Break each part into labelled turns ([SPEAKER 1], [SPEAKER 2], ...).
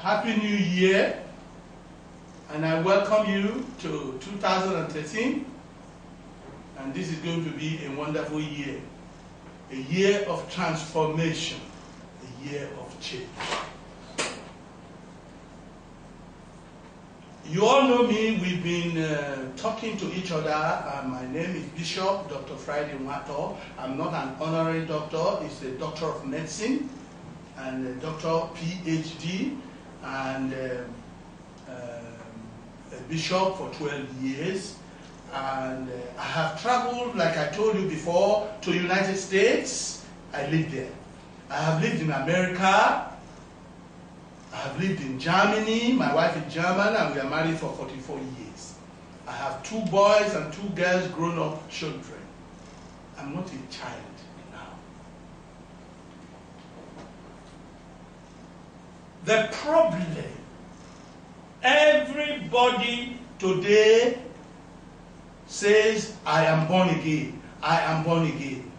[SPEAKER 1] Happy New Year, and I welcome you to 2013, and this is going to be a wonderful year, a year of transformation, a year of change. You all know me. We've been talking to each other. My name is Bishop Dr. Friday Nwato. I'm not an honorary doctor. It's a doctor of medicine and a doctor PhD and a bishop for 12 years. And I have traveled, like I told you before, to the United States. I lived there. I have lived in America. I have lived in Germany. My wife is German, and we are married for 44 years. I have 2 boys and 2 girls, grown-up children. I'm not a child now. The problem, everybody today says, I am born again. I am born again.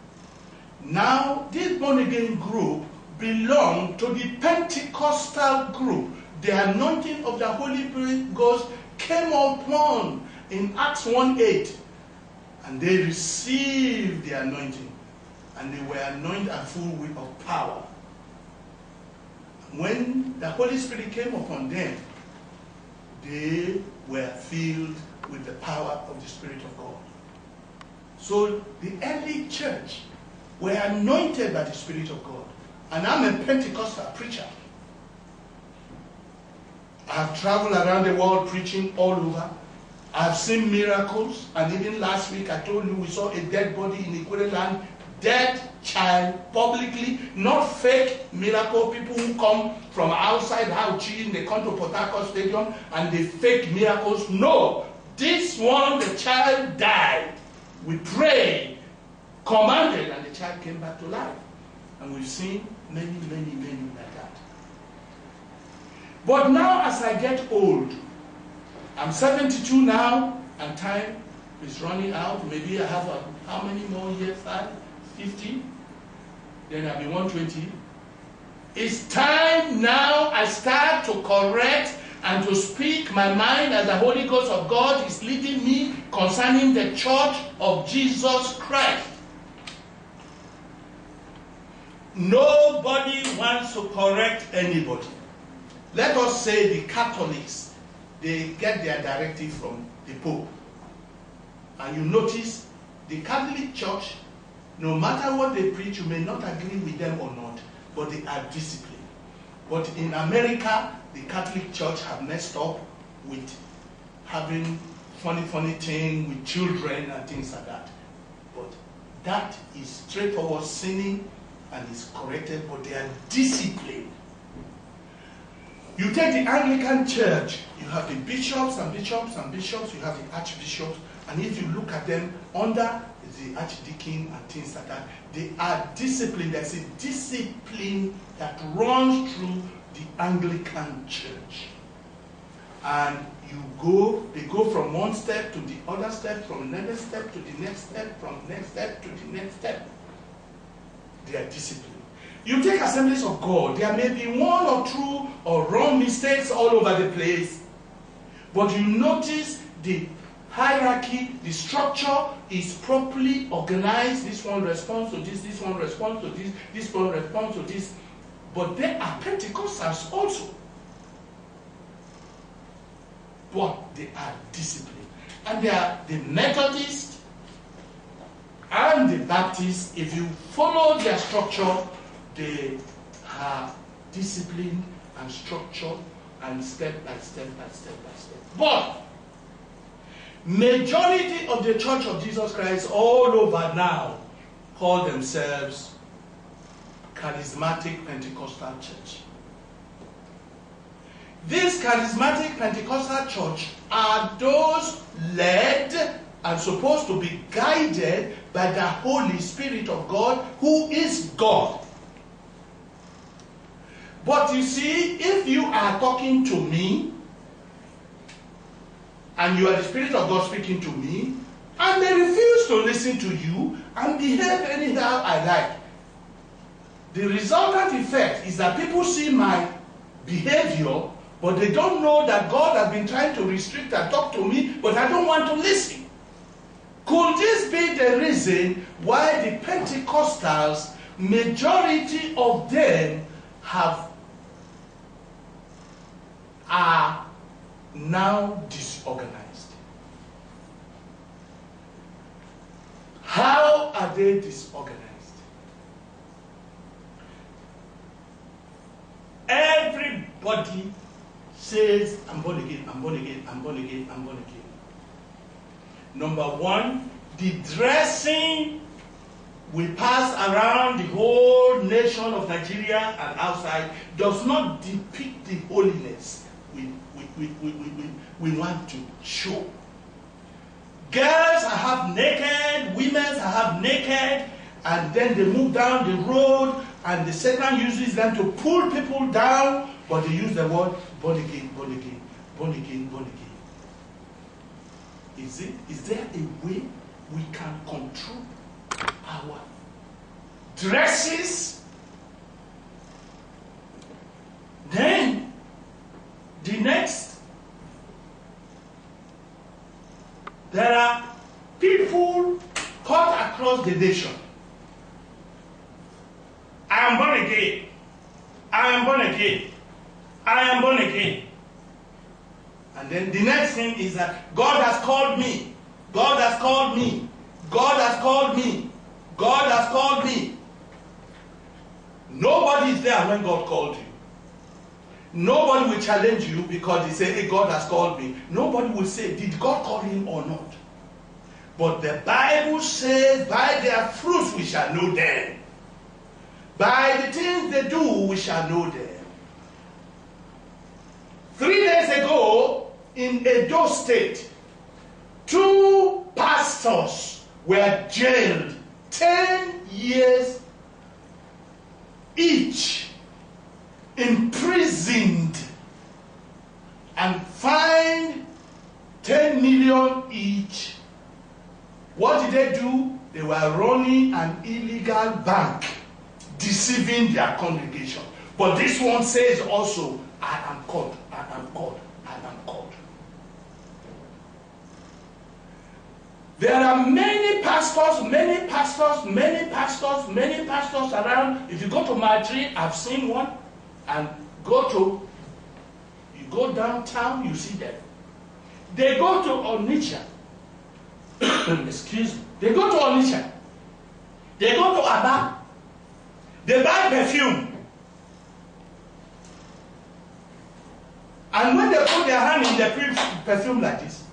[SPEAKER 1] Now, this born again group belong to the Pentecostal group. The anointing of the Holy Ghost came upon in Acts 1:8, and they received the anointing, and they were anointed and full of power. When the Holy Spirit came upon them, they were filled with the power of the Spirit of God. So the early church were anointed by the Spirit of God. And I'm a Pentecostal preacher. I have traveled around the world preaching all over. I have seen miracles. And even last week I told you we saw a dead body in Equatorial Land. Dead child, publicly, not fake miracle. People who come from outside Hauchi, they come to Port Harcourt Stadium and they fake miracles. No, this one, the child died. We prayed, commanded, and the child came back to life. And we've seen many like that. But now as I get old, I'm 72 now, and time is running out. Maybe I have how many more years? 50? Then I'll be 120. It's time now I start to correct and to speak my mind as the Holy Ghost of God is leading me concerning the Church of Jesus Christ. Nobody wants to correct anybody. Let us say the Catholics, they get their directive from the Pope. And you notice the Catholic Church, no matter what they preach, you may not agree with them or not, but they are disciplined. But in America, the Catholic Church have messed up with having funny things with children and things like that. But that is straightforward sinning, and is corrected, but they are disciplined. You take the Anglican Church, you have the bishops and bishops and bishops, you have the archbishops, and if you look at them under the archdeacon and things like that, they are disciplined. There's a discipline that runs through the Anglican Church. And they go from one step to the other step, from another step to the next step, from the next step to the next step. They are disciplined. You take Assemblies of God, there may be 1 or 2 or wrong mistakes all over the place, but you notice the hierarchy, the structure is properly organized. This one responds to this, this one responds to this, this one responds to this. But there are Pentecostals also. But they are disciplined. And they are the Methodists and the Baptists. If you follow their structure, they are disciplined and structured and step by step by step by step. But majority of the Church of Jesus Christ all over now call themselves Charismatic Pentecostal Church. This Charismatic Pentecostal Church are those led and supposed to be guided by the Holy Spirit of God, who is God. But you see, if you are talking to me, and you are the Spirit of God speaking to me, and they refuse to listen to you and behave anyhow I like, the resultant effect is that people see my behavior But they don't know that God has been trying to restrict and talk to me, but I don't want to listen. Could this be the reason why the Pentecostals, majority of them are now disorganized? How are they disorganized? Everybody says, I'm born again, I'm born again, I'm born again, I'm born again. Number one, the dressing we pass around the whole nation of Nigeria and outside does not depict the holiness we want to show. Girls are half naked, women are half naked, and then they move down the road, and the Satan uses them to pull people down, but they use the word born again, born again, born again, born again. Is there a way we can control our dresses? Then the next, there are people cut across the nation. I am born again. I am born again. I am born again. And then the next thing is that God has called me. God has called me. God has called me. God has called me. Nobody is there when God called you. Nobody will challenge you because they say, hey, God has called me. Nobody will say, did God call him or not? But the Bible says, by their fruits we shall know them. By the things they do, we shall know them. 3 days ago, in Edo State, 2 pastors were jailed 10 years each, imprisoned, and fined 10 million each. What did they do? They were running an illegal bank, deceiving their congregation. But this one says also, I am called, I am called, I am called. There are many pastors around. If you go to Madrid, I've seen one, and you go downtown, you see them. They go to Onitsha. Excuse me. They go to Onitsha. They go to Aba. They buy perfume. And when they put their hand in the perfume like this,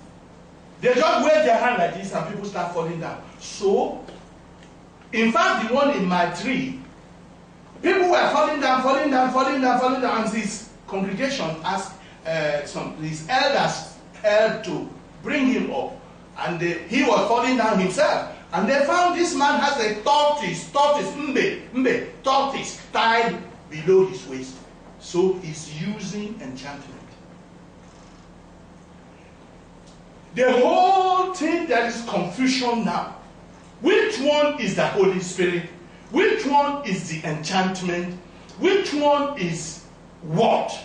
[SPEAKER 1] they just wave their hand like this and people start falling down. So, in fact, the one in Madrid, people were falling down, and his congregation asked his elders helped to bring him up. And he was falling down himself. And they found this man has a tortoise tied below his waist. So he's using enchantment. The whole thing, there is confusion now. Which one is the Holy Spirit? Which one is the enchantment? Which one is what?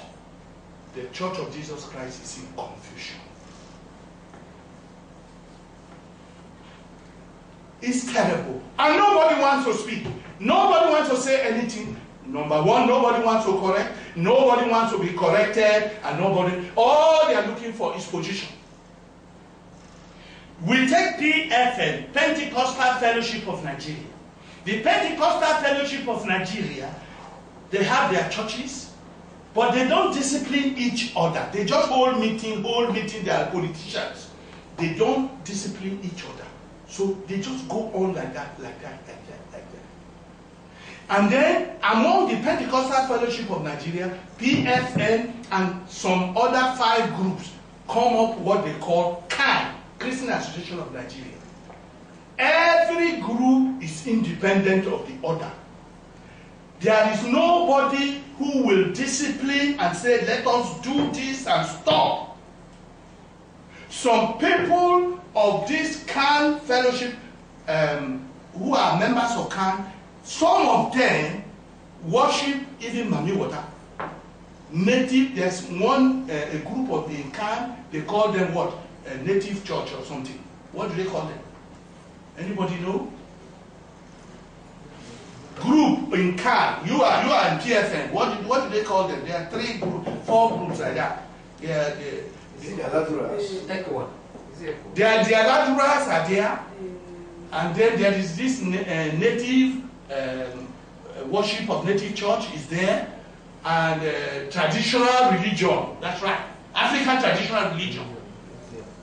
[SPEAKER 1] The Church of Jesus Christ is in confusion. It's terrible. And nobody wants to speak. Nobody wants to say anything. Number one, nobody wants to correct. Nobody wants to be corrected. And all they are looking for is position. We take PFN, Pentecostal Fellowship of Nigeria. The Pentecostal Fellowship of Nigeria, they have their churches, but they don't discipline each other. They just hold meeting, they are politicians. They don't discipline each other. So they just go on like that. And then among the Pentecostal Fellowship of Nigeria, PFN and some other 5 groups come up what they call CAN, Christian Association of Nigeria. Every group is independent of the other. There is nobody who will discipline and say, let us do this and stop. Some people of this CAN fellowship who are members of CAN, some of them worship even Mami Water. native, there's one, a group of the Incan, they call them what? A native church or something. What do they call them? Anybody know? Group in Can. You are in PFN. What do they call them? There are 3 groups, 4 groups like that. Yeah,
[SPEAKER 2] the Aladuras.
[SPEAKER 1] The Aladuras are there, and then there is this native worship of native church is there, and traditional religion. That's right, African traditional religion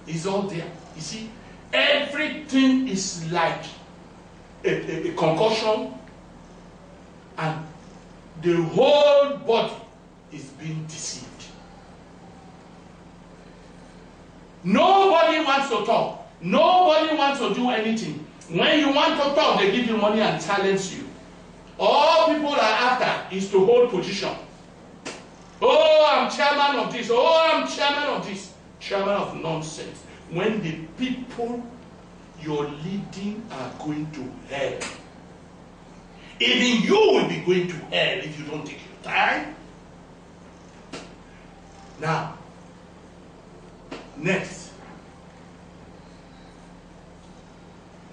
[SPEAKER 1] is all there. You see, everything is like a concoction. And the whole body is being deceived. Nobody wants to talk. Nobody wants to do anything. When you want to talk, they give you money and silence you. All people are after is to hold position. Oh, I'm chairman of this. Oh, I'm chairman of this. Chairman of nonsense. When the people you're leading are going to hell. Even you will be going to hell if you don't take your time. Now, next.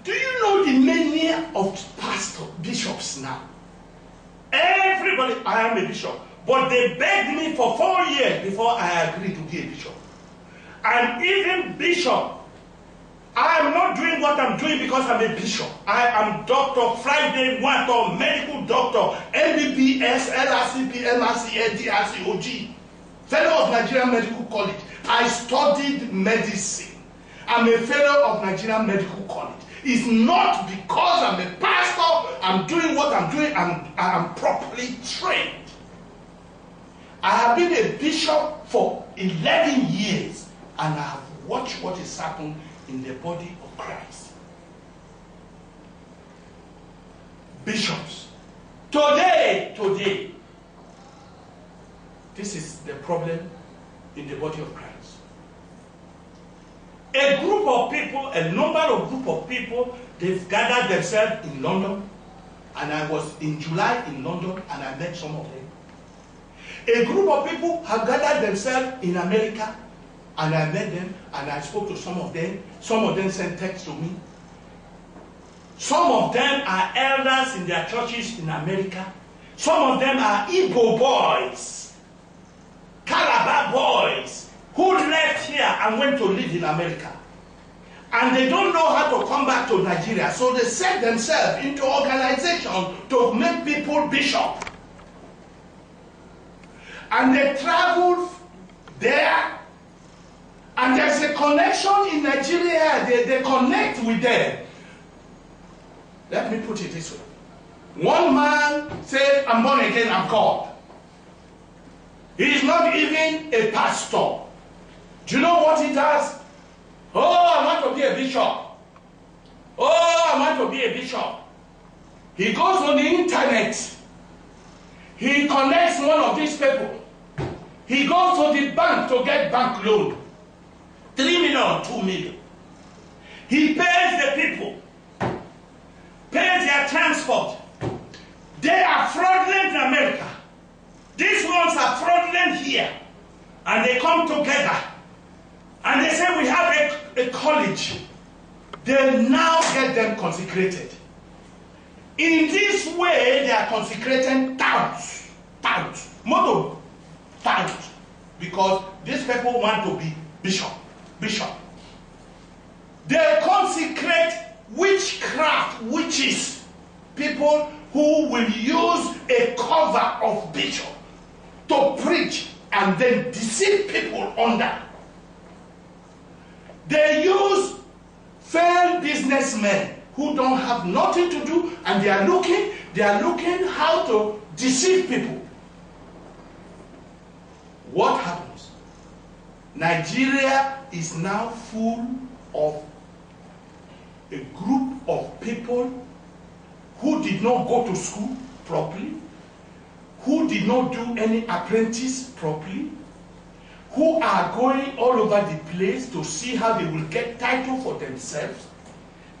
[SPEAKER 1] Do you know the mania of pastors, bishops now? Everybody, I am a bishop. But they begged me for 4 years before I agreed to be a bishop. And even bishop, I am not doing what I'm doing because I'm a bishop. I am Dr. Friday Wato, medical doctor, MBBS, LRCP, MRC, DRC, OG, fellow of Nigerian Medical College. I studied medicine. I'm a fellow of Nigerian Medical College. It's not because I'm a pastor, I'm doing what I'm doing, I'm properly trained. I have been a bishop for 11 years, and I have watched what has happened in the body of Christ. Bishops. Today, this is the problem in the body of Christ. A group of people, a number of group of people, they've gathered themselves in London, and I was in July in London, and I met some of them. A group of people have gathered themselves in America, and I met them, and I spoke to some of them. Some of them sent text to me. Some of them are elders in their churches in America. Some of them are Igbo boys, Calabar boys, who left here and went to live in America. And they don't know how to come back to Nigeria, so they set themselves into organization to make people bishop. And they travel there. And there's a connection in Nigeria. They connect with them. Let me put it this way. One man said, I'm born again, I'm called. He is not even a pastor. Do you know what he does? Oh, I want to be a bishop. Oh, I want to be a bishop. He goes on the internet. He connects one of these people. He goes to the bank to get bank loan. 3 million, 2 million. He pays the people, pays their transport. They are fraudulent in America. These ones are fraudulent here. And they come together. And they say, we have a college. They now get them consecrated. In this way, they are consecrating towns. Because these people want to be bishop. They consecrate witchcraft, witches, people who will use a cover of bishop to preach and then deceive people under. They use failed businessmen who don't have nothing to do, and they are looking how to deceive people. What happens? Nigeria is now full of a group of people who did not go to school properly, who did not do any apprentice properly, who are going all over the place to see how they will get title for themselves.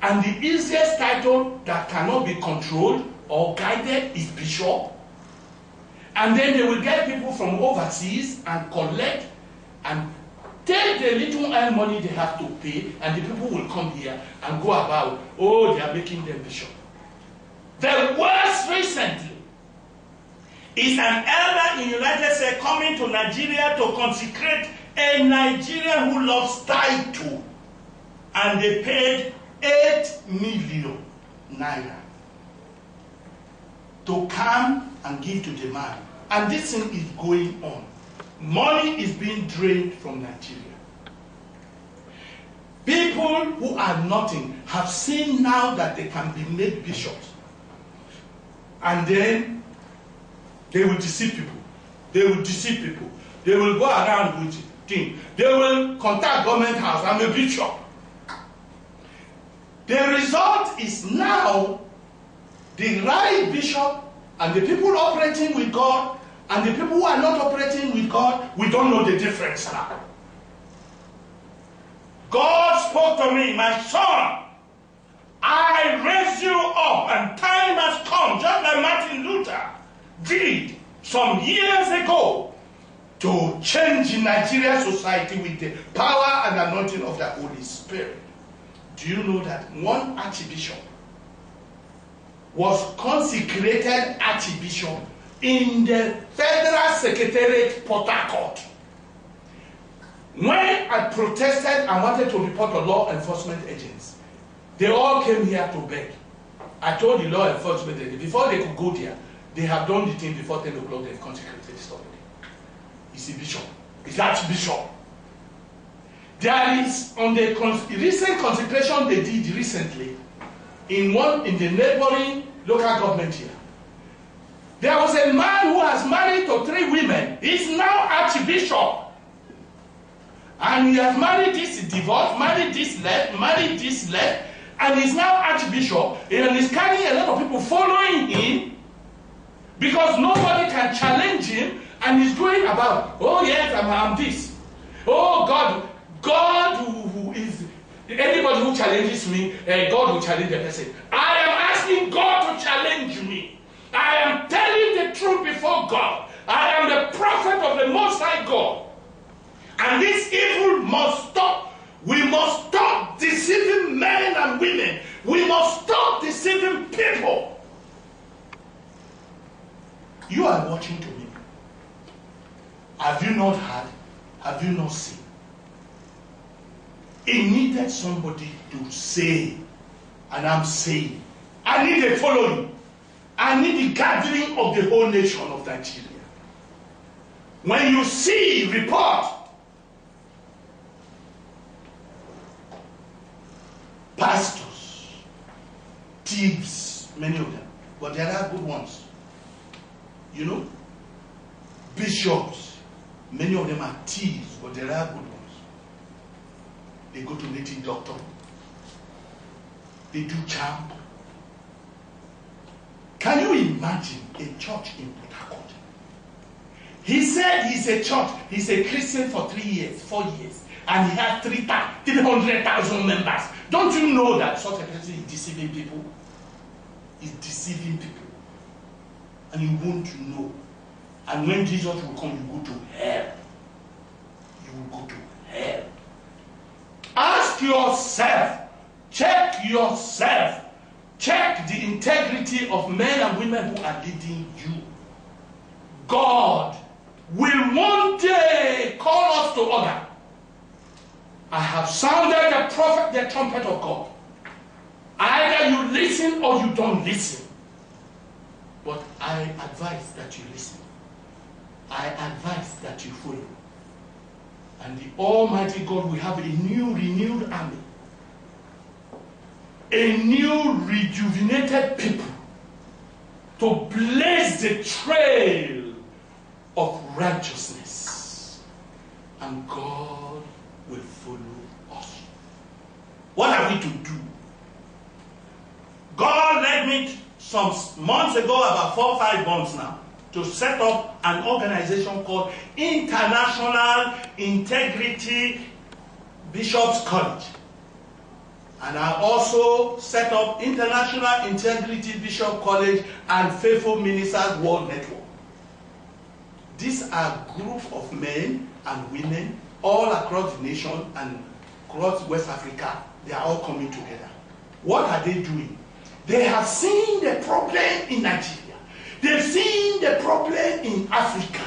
[SPEAKER 1] And the easiest title that cannot be controlled or guided is bishop. And then they will get people from overseas and collect and take the little money they have to pay, and the people will come here and go about, oh, they are making them bishop. The worst recently is an elder in United States coming to Nigeria to consecrate a Nigerian who loves title, and they paid 8 million naira to come and give to the man. And this thing is going on. Money is being drained from Nigeria. People who are nothing have seen now that they can be made bishops. And then they will deceive people. They will deceive people. They will go around with things. They will contact government house. I'm a bishop. The result is now the right bishop and the people operating with God and the people who are not operating with God, we don't know the difference now. God spoke to me, my son, I raised you up, and time has come, just like Martin Luther did some years ago, to change Nigerian society with the power and anointing of the Holy Spirit. Do you know that one archbishop was consecrated archbishop in the Federal Secretariat, Port Harcourt? When I protested and wanted to report to law enforcement agents, they all came here to beg. I told the law enforcement agents, before they could go there, they have done the thing before 10 o'clock, they've consecrated somebody. He's a bishop. He's archbishop. There is, on the recent consecration they did recently, in the neighboring local government here, there was a man who has married to 3 women. He's now archbishop. And he has married this, divorced, married this left, and he's now archbishop, and he's carrying a lot of people following him because nobody can challenge him, and he's going about, oh yes, I'm this. Oh God who is, anybody who challenges me, God will challenge the person. I am asking God to challenge me. I am telling the truth before God. I am the prophet of the Most High God. And this evil must stop. We must stop deceiving men and women. We must stop deceiving people. You are watching to me. Have you not heard? Have you not seen? It needed somebody to say, and I'm saying, I need a following. I need the gathering of the whole nation of Nigeria. When you see report, pastors, thieves, many of them, but there are good ones. You know, bishops, many of them are thieves, but there are good ones. They go to native doctor. They do charm. Can you imagine a church in Port Harcourt? He said he's a church, he's a Christian for 3 years, 4 years, and he has 300,000 members. Don't you know that such a person is deceiving people? He's deceiving people. And you won't know. And when Jesus will come, you go to hell. You will go to hell. Ask yourself, check yourself, check the integrity of men and women who are leading you. God will one day call us to order. I have sounded the trumpet of God. Either you listen or you don't listen. But I advise that you listen. I advise that you follow. And the Almighty God will have a new, renewed army. A new, rejuvenated people to blaze the trail of righteousness. And God will follow us. What are we to do? God led me some months ago, about 4 or 5 months now, to set up an organization called International Integrity Bishops College. And I also set up International Integrity Bishop College and Faithful Ministers World Network. These are a group of men and women all across the nation and across West Africa. They are all coming together. What are they doing? They have seen the problem in Nigeria. They've seen the problem in Africa.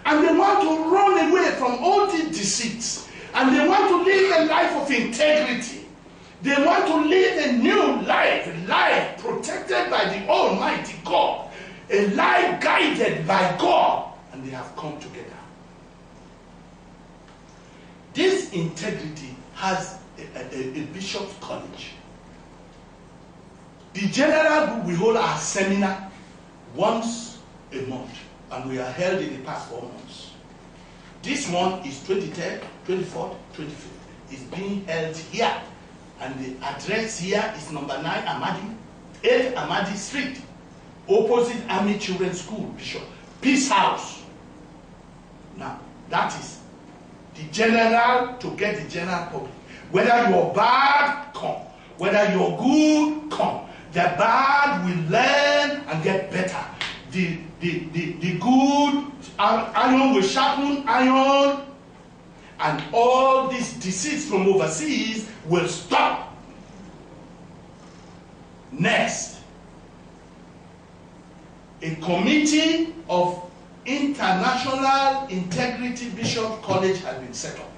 [SPEAKER 1] And they want to run away from all these deceits. And they want to live a life of integrity. They want to live a new life, a life protected by the Almighty God, a life guided by God. And they have come together. This integrity has a bishop's college. The general group, we hold our seminar once a month, and we are held in the past 4 months. This one is 23rd, 24th, 25th. It's being held here, and the address here is number 9 Amadi, 8 Amadi Street, opposite Army Children's School, Bishop, Peace House. Now, that is the general, to get the general public. Whether you're bad, come. Whether you're good, come. The bad will learn and get better. The good, iron will sharpen iron. And all these disease from overseas will stop. Next, a committee of International Integrity Bishop College has been set up.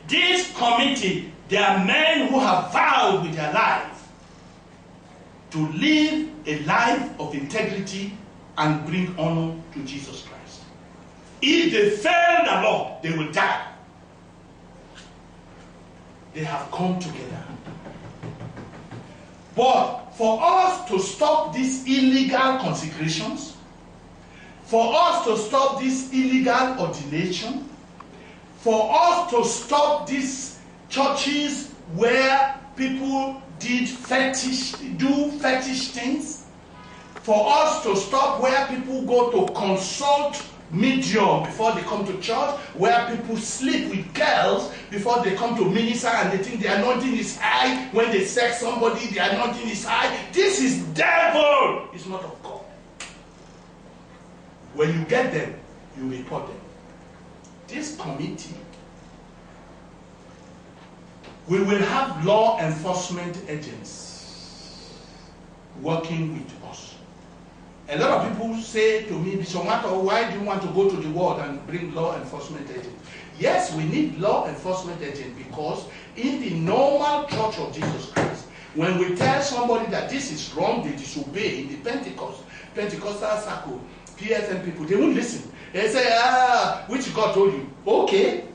[SPEAKER 1] This committee, they are men who have vowed with their life to live a life of integrity and bring honor to Jesus Christ. If they fail the law, they will die. They have come together. But for us to stop these illegal consecrations, for us to stop this illegal ordination, for us to stop these churches where people do fetish things, for us to stop where people go to consult medium before they come to church, where people sleep with girls before they come to minister and they think the anointing is high. When they sex somebody, the anointing is high. This is devil. It's not of God. When you get them, you report them. This committee, we will have law enforcement agents working with us. A lot of people say to me, Bishop Mato, why do you want to go to the world and bring law enforcement agents? Yes, we need law enforcement agents because in the normal church of Jesus Christ, when we tell somebody that this is wrong, they disobey in the Pentecostal circle, PSM people, they won't listen. They say, which God told you? Okay,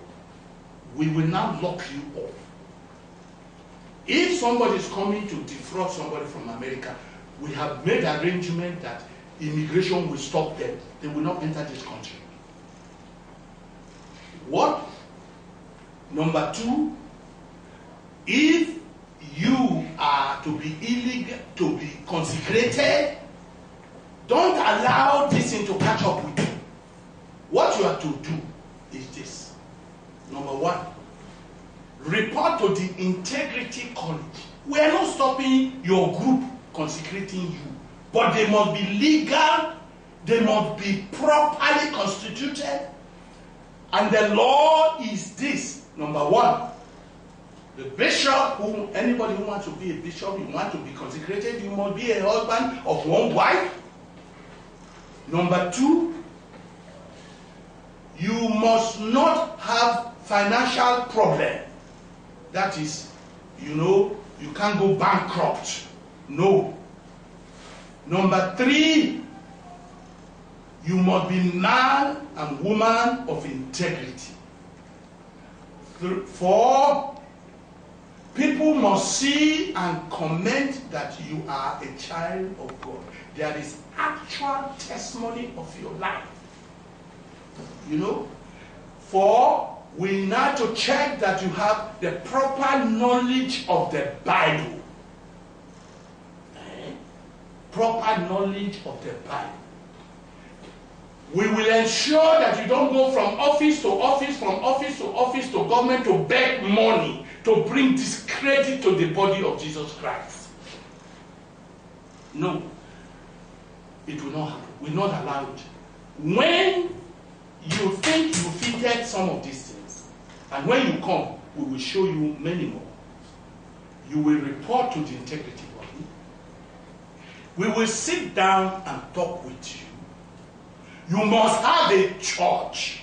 [SPEAKER 1] we will now lock you up. If somebody is coming to defraud somebody from America, we have made arrangement that immigration will stop them. They will not enter this country. What? Number 2, if you are to be illegal, to be consecrated, don't allow this thing to catch up with you. What you have to do is this. Number 1, report to the Integrity College. We are not stopping your group consecrating you, but they must be legal, they must be properly constituted, and the law is this. Number 1, the bishop, anybody who wants to be a bishop, you want to be consecrated, you must be a husband of 1 wife. Number 2, you must not have financial problem. That is, you can't go bankrupt. No. Number 3, you must be man and woman of integrity. 4, people must see and comment that you are a child of God. There is actual testimony of your life. 4, we need to check that you have the proper knowledge of the Bible. Proper knowledge of the Bible. We will ensure that you don't go from office to office, from office to office to government to beg money to bring discredit to the body of Jesus Christ. No. It will not happen. We will not allow it. when you think you fitted some of these things, and when you come, we will show you many more. You will report to the integrity body. We will sit down and talk with you. You must have a church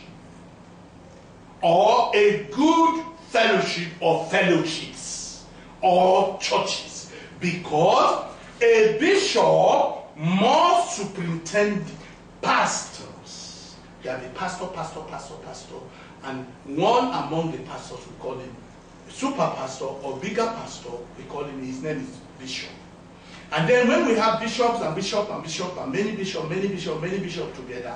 [SPEAKER 1] or a good fellowship or fellowships or churches, because a bishop must superintend pastors. There are the pastor, and one among the pastors, we call him super pastor or bigger pastor, we call him, his name is bishop. And then when we have bishops and bishops and bishops and many bishops together,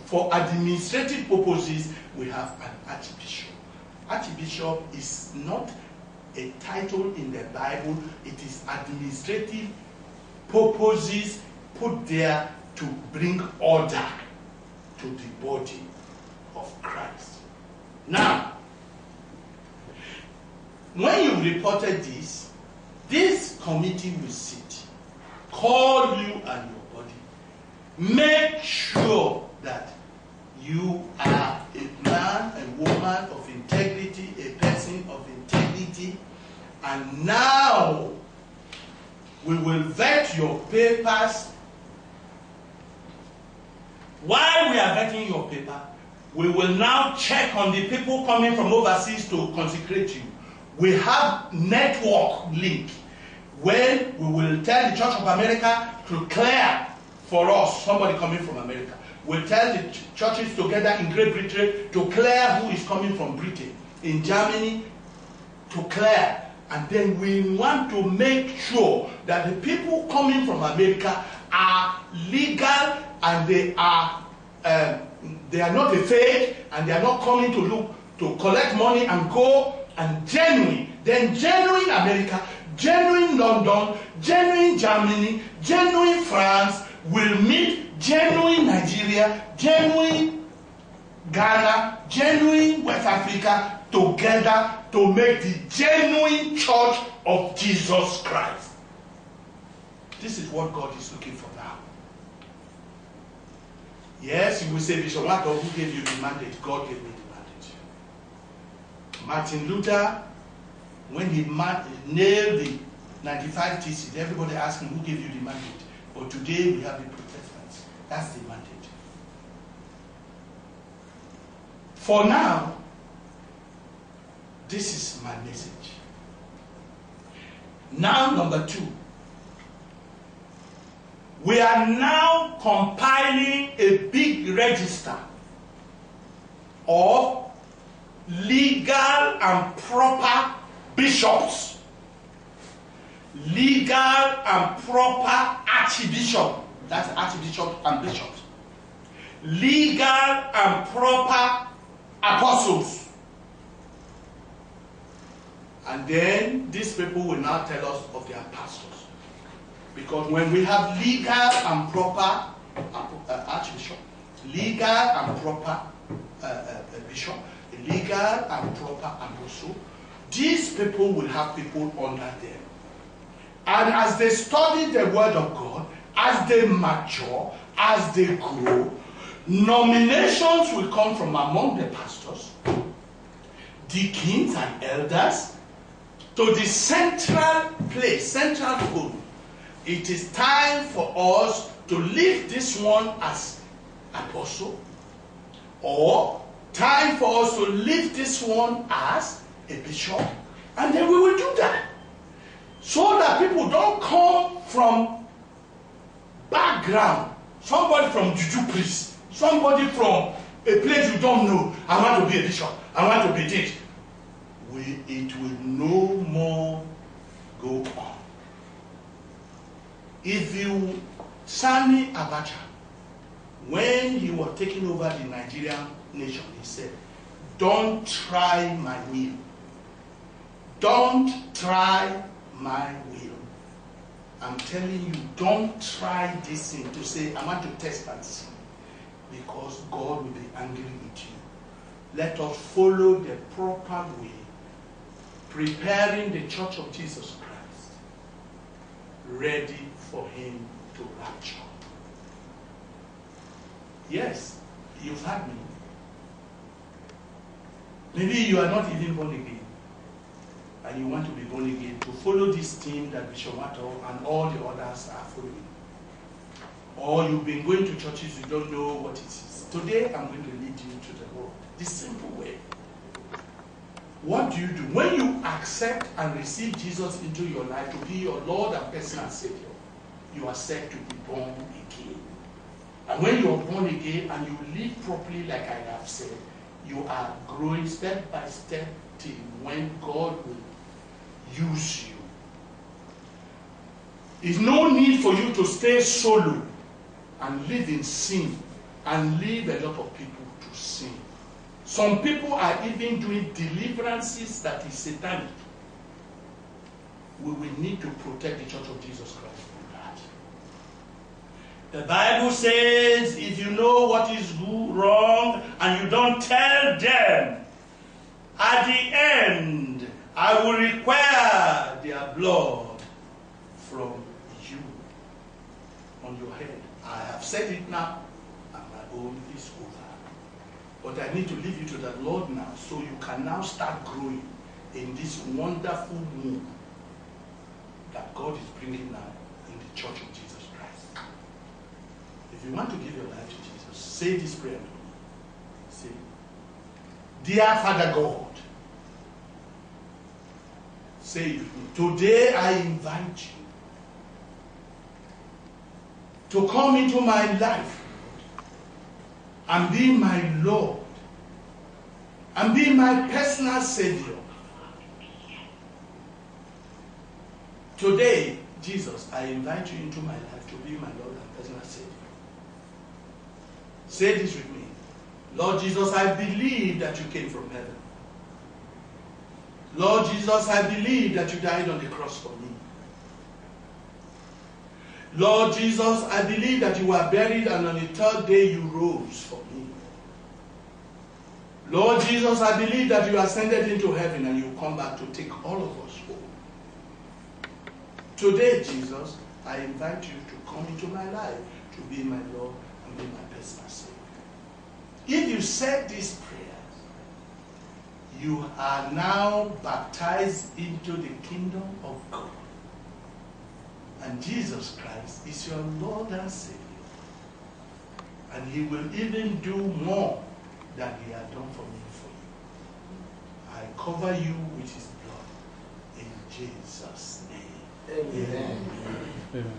[SPEAKER 1] for administrative purposes, we have an archbishop. Archbishop is not a title in the Bible, it is administrative purposes put there to bring order to the body of Christ. Now, when you reported this committee will sit, call you and your body, make sure that you are a man and woman of integrity, a person of integrity, and now we will vet your papers. While we are vetting your paper, we will now check on the people coming from overseas to consecrate you. We have network link when we will tell the Church of America to clear for us somebody coming from America. We'll tell the churches together in Great Britain to clear who is coming from Britain. In Germany, to clear. And then we want to make sure that the people coming from America are legal and they are not a fake, and they are not coming to look to collect money and go, and genuine. Then genuine America, genuine London, genuine Germany, genuine France will meet genuine Nigeria, genuine Ghana, genuine West Africa together to make the genuine church of Jesus Christ. This is what God is looking for now. Yes, you will say, Bishop Wacko, who gave you the mandate? God gave me the mandate. Martin Luther, when he nailed the 95 Theses, everybody asked him, who gave you the mandate? But today we have the Protestants. That's the mandate. For now, this is my message. Now, number 2. We are now compiling a big register of legal and proper bishops, legal and proper archbishop, that's archbishop and bishops, legal and proper apostles. And then these people will now tell us of their pastors. Because when we have legal and proper archbishop, legal and proper bishop, legal and proper apostle, these people will have people under them. And as they study the word of God, as they mature, as they grow, nominations will come from among the pastors, deacons and elders, to the central place, central forum. It is time for us to leave this one as apostle, or time for us to leave this one as a bishop, and then we will do that. So that people don't come from background, somebody from Juju priest, somebody from a place you don't know, I want to be a bishop, I want to be this. It will no more go on. If you, Sani Abacha, when he was taking over the Nigerian nation, he said, don't try my will. Don't try my will. I'm telling you, don't try this thing to say, I want to test and see. Because God will be angry with you. Let us follow the proper way, preparing the church of Jesus Christ, ready for him to rapture. Yes, you've had me. Maybe you are not even born again, and you want to be born again to follow this team that Bishop Mato and all the others are following. Or you've been going to churches, you don't know what it is. Today, I'm going to lead you to the Lord. The simple way. What do? When you accept and receive Jesus into your life to be your Lord and personal Savior, you are said to be born again. And when you are born again and you live properly like I have said, you are growing step by step till when God will use you. There's no need for you to stay solo and live in sin and leave a lot of people to sin. Some people are even doing deliverances that is satanic. We will need to protect the Church of Jesus Christ from that. The Bible says if you know what is wrong and you don't tell them, at the end, I will require their blood from you on your head. I have said it now, and my own is over. But I need to leave you to the Lord now, so you can now start growing in this wonderful move that God is bringing now in the Church of Jesus Christ. If you want to give your life to Jesus, say this prayer to me. Say, Dear Father God, say it with me. Today I invite you to come into my life and be my Lord and be my personal Savior. Today, Jesus, I invite you into my life to be my Lord and personal Savior. Say this with me. Lord Jesus, I believe that you came from heaven. Lord Jesus, I believe that you died on the cross for me. Lord Jesus, I believe that you were buried and on the third day you rose for me. Lord Jesus, I believe that you ascended into heaven and you come back to take all of us home. Today, Jesus, I invite you to come into my life to be my Lord and be my personal Savior. If you said these prayers, you are now baptized into the kingdom of God. And Jesus Christ is your Lord and Savior. And he will even do more than he had done for me for you. I cover you with his blood in Jesus' name.
[SPEAKER 2] Amen.
[SPEAKER 1] Amen.
[SPEAKER 3] Amen.